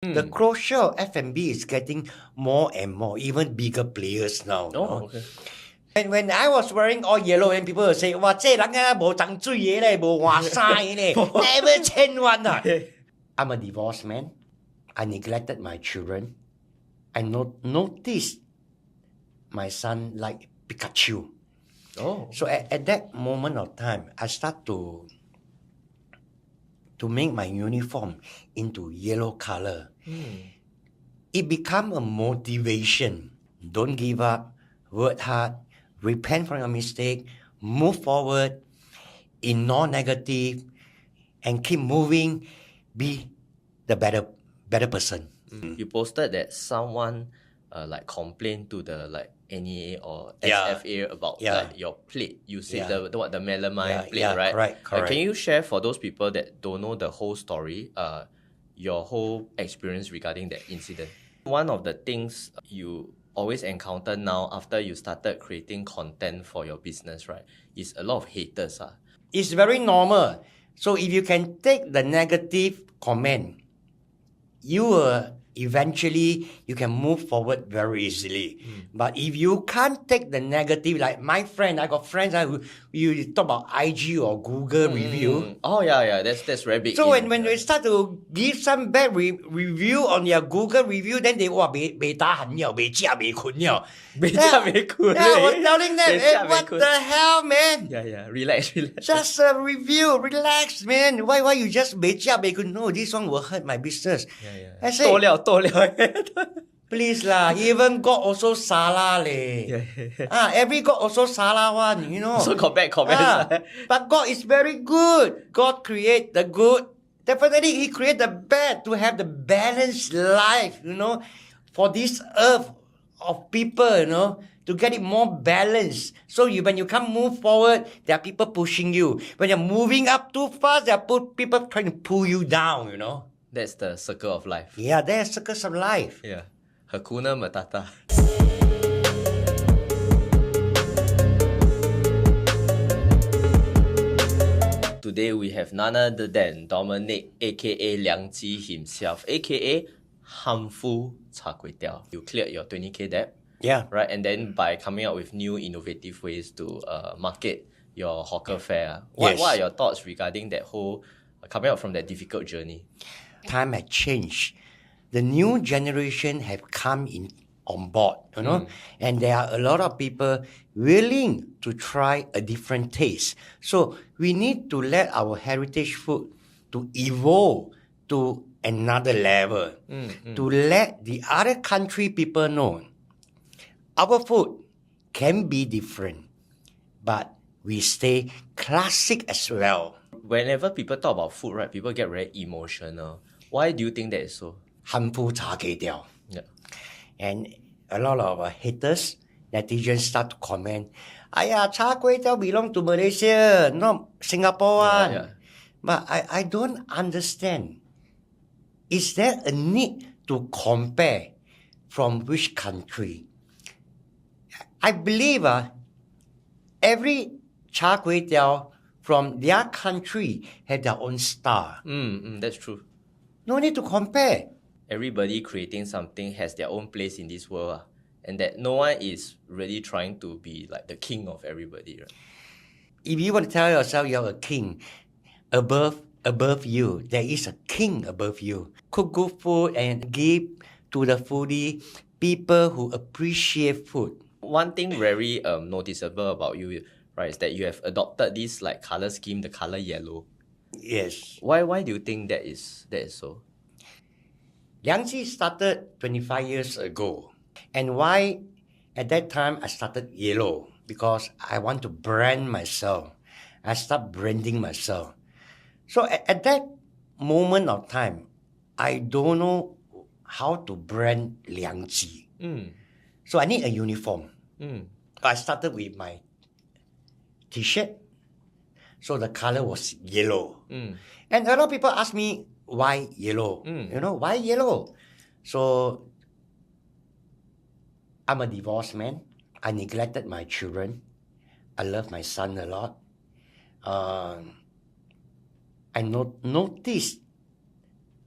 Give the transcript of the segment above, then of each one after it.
The crucial F&B is getting more and more, even bigger players now. Okay. And when I was wearing all yellow, and people would say, "Wow, this人啊，无长水的咧，无换衫的咧，never change one 啊." I'm a divorced man. I neglected my children. I noticed my son like Pikachu. So at that moment of time, I start to make my uniform into yellow color. It become a motivation. Don't give up. Work hard. Repent from your mistake. Move forward. Ignore negative. And keep moving. Be the better person. You posted that someone like complained to the like NEA or Yeah. SFA about Yeah. like your plate. You said Yeah. the melamine plate, yeah, right? correct. Can you share for those people that don't know the whole story, your whole experience regarding that incident? One of the things you always encounter now after you started creating content for your business, right, is a lot of haters. It's very normal. So if you can take the negative comment, you will eventually you can move forward very easily. But if you can't take the negative, like my friend, I got friends who you talk about IG or Google review. Oh yeah, that's very big. So when they start to give some bad review on your Google review, then they没打很了，没吃没困了。没吃没困 Yeah, I was telling them, 没吃 hey, 没 what 困 the hell, man? Yeah, relax. Just a review, relax, man. Why you just 没吃没困? No, this one will hurt my business. I say, 多了。please lah, even God also salah leh. Every God also salah one, you know. So got bad comments. But God is very good. God create the good. Definitely He create the bad to have the balanced life, you know, for this earth of people, you know, to get it more balanced. So when you come move forward, there are people pushing you. When you're moving up too fast, there are people trying to pull you down, you know. That's the circle of life. Yeah, there's circles of life. Yeah. Hakuna Matata. Today we have none other than Dominic, a.k.a. Liang himself, a.k.a. Humful Char Kway Teow. You cleared your 20k debt, Yeah. right? And then by coming up with new innovative ways to market your hawker fare, what are your thoughts regarding that whole coming out from that difficult journey? Time has changed. The new generation have come in on board, you know, and there are a lot of people willing to try a different taste. So we need to let our heritage food to evolve to another level, to let the other country people know our food can be different, but we stay classic as well. Whenever people talk about food, right, people get very emotional. Why do you think that is so? Humful Char Kway Teow. Yeah. And a lot of haters, netizens start to comment, Char Kway Teow belong to Malaysia, not Singapore one. Yeah. But I don't understand. Is there a need to compare from which country? I believe every Char Kway Teow from their country have their own style. That's true. No need to compare. Everybody creating something has their own place in this world, and that no one is really trying to be like the king of everybody, right? If you want to tell yourself you're a king, above you, there is a king above you. Cook good food and give to the foodie, people who appreciate food. One thing very noticeable about you, right, is that you have adopted this like color scheme, the color yellow. Yes. Why do you think that is so? Liang started 25 years ago. And why at that time I started yellow? Because I want to brand myself. I start branding myself. So at that moment of time, I don't know how to brand Liang. So I need a uniform. I started with my t-shirt. So the color was yellow. And a lot of people ask me, why yellow? You know, why yellow? So I'm a divorced man. I neglected my children. I love my son a lot. I noticed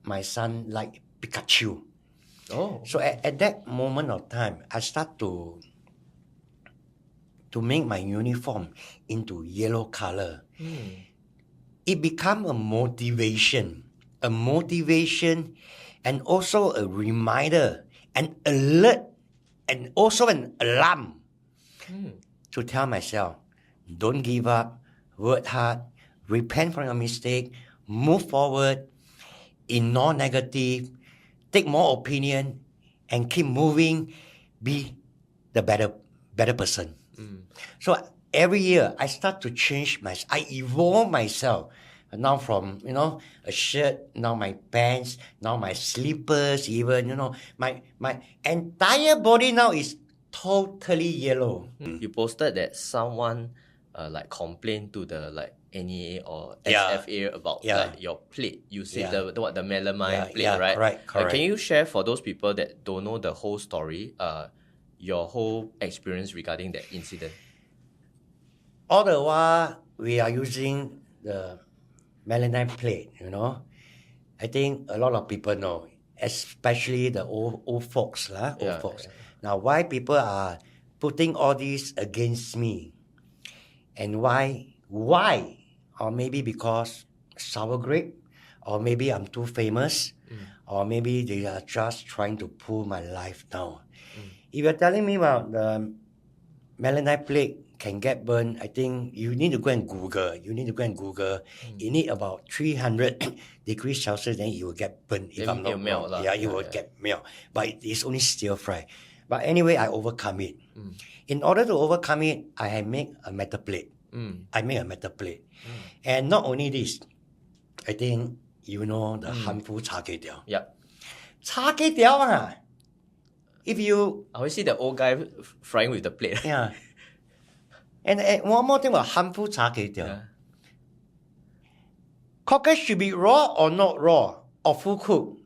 my son like Pikachu. Oh. So at that moment of time, I start to make my uniform into yellow color. It become a motivation, and also a reminder, an alert, and also an alarm to tell myself, don't give up, work hard, repent from your mistake, move forward, ignore negative, take more opinion, and keep moving, be the better person. So every year I start to change I evolve myself. Now from, a shirt, now my pants, now my slippers even, my entire body now is totally yellow. You posted that someone like complained to the like NEA or Yeah. SFA about Yeah. like your plate. You said Yeah. the melamine plate, Yeah, right? correct. Can you share for those people that don't know the whole story, your whole experience regarding that incident? All the while we are using the melamine plate, I think a lot of people know, especially the old folks. Yeah, Folks. yeah. Now, why people are putting all this against me? And why? Or maybe because sour grape, or maybe I'm too famous, or maybe they are just trying to pull my life down. If you're telling me about the melamine plate can get burned, I think you need to go and Google. You need about 300 degrees Celsius, then it will get burned. If I'm not melt wrong. lah. It will get melt. But it's only stir fry. But anyway, I overcome it. In order to overcome it, I have made a metal plate. And not only this, I think you know the Humful Char Kway Teow. Yep. Char Kway Teow, if you... I always see the old guy frying with the plate. Yeah. And one more thing about Humful Char Kway Teow. Yeah. Cockle should be raw or not raw, or full cooked.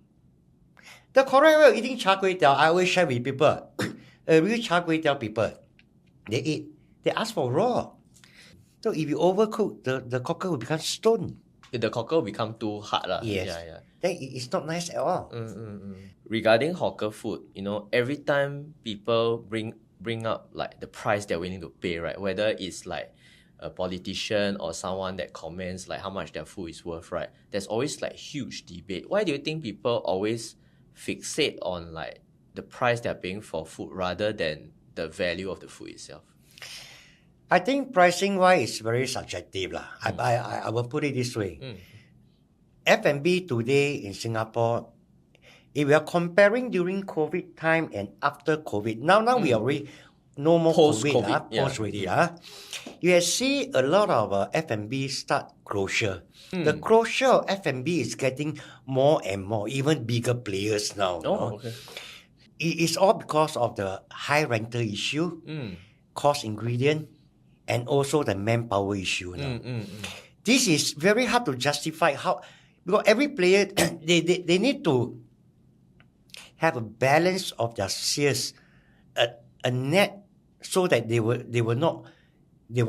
The correct way of eating Char Kway Teow, I always share with people. Real Char Kway Teow people, they ask for raw. So if you overcook, the cockle will become stone. The cockle become too hard lah. Yes. Yeah. Then it's not nice at all. Regarding hawker food, every time people bring up like the price they're willing to pay, right? Whether it's like a politician or someone that comments like how much their food is worth, right? There's always like huge debate. Why do you think people always fixate on like the price they're paying for food rather than the value of the food itself? I think pricing wise is very subjective lah. I will put it this way. F&B today in Singapore, if we are comparing during COVID time and after COVID, now we are already no more Post-COVID, post already. You have see a lot of F&B start closure. The closure of F&B is getting more and more, even bigger players now. Okay. It is all because of the high rental issue, cost ingredient, and also the manpower issue. This is very hard to justify because every player they need to have a balance of their sales, a net, so that they will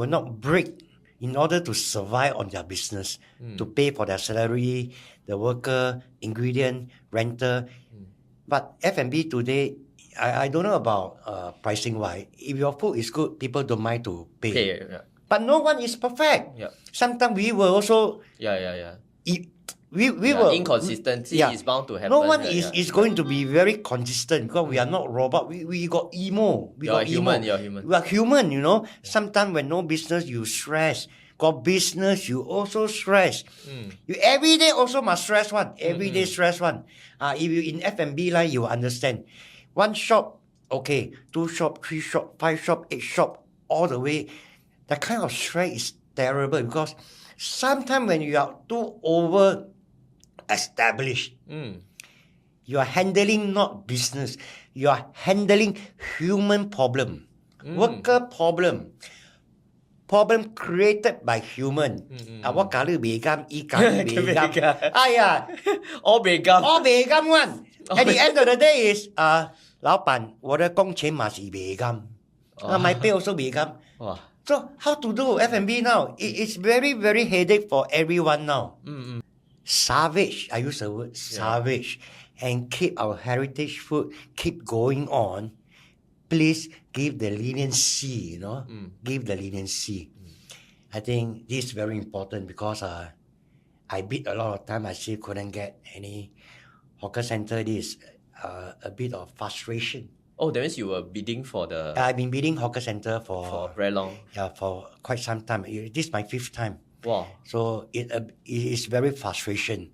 not break in order to survive on their business, to pay for their salary, the worker, ingredient, rental. But F&B today, I don't know about pricing wise. If your food is good, people don't mind to pay. Yeah. But no one is perfect. Yeah. Sometimes we will also... Yeah. We will... Inconsistency is bound to happen. No one is going to be very consistent because we are not robot. We got emo. You're human. We are human, Sometimes when no business, you stress. Got business, you also stress. You every day also must stress one. Every day stress one. If you in F&B line, you will understand. One shop, okay. 2 shop, 3 shop, 5 shop, 8 shop, all the way. That kind of stress is terrible because sometimes when you are too over established, you are handling not business. You are handling human problem, worker problem created by human. What color begam, color begam. All begam. All begam one. At the end of the day is 老板，我的工钱嘛是begam. My pay also begam. Wow. So how to do F&B now? It's very, very headache for everyone now. Savage. I use the word savage. and keep our heritage food keep going on, please give the leniency, give the leniency. I think this is very important because I bid a lot of time, I still couldn't get any hawker center. This a bit of frustration. Oh, that means you were bidding for the I've been bidding hawker center for very long. Yeah, for quite some time. This is my 5th time. Wow. So it is very frustration.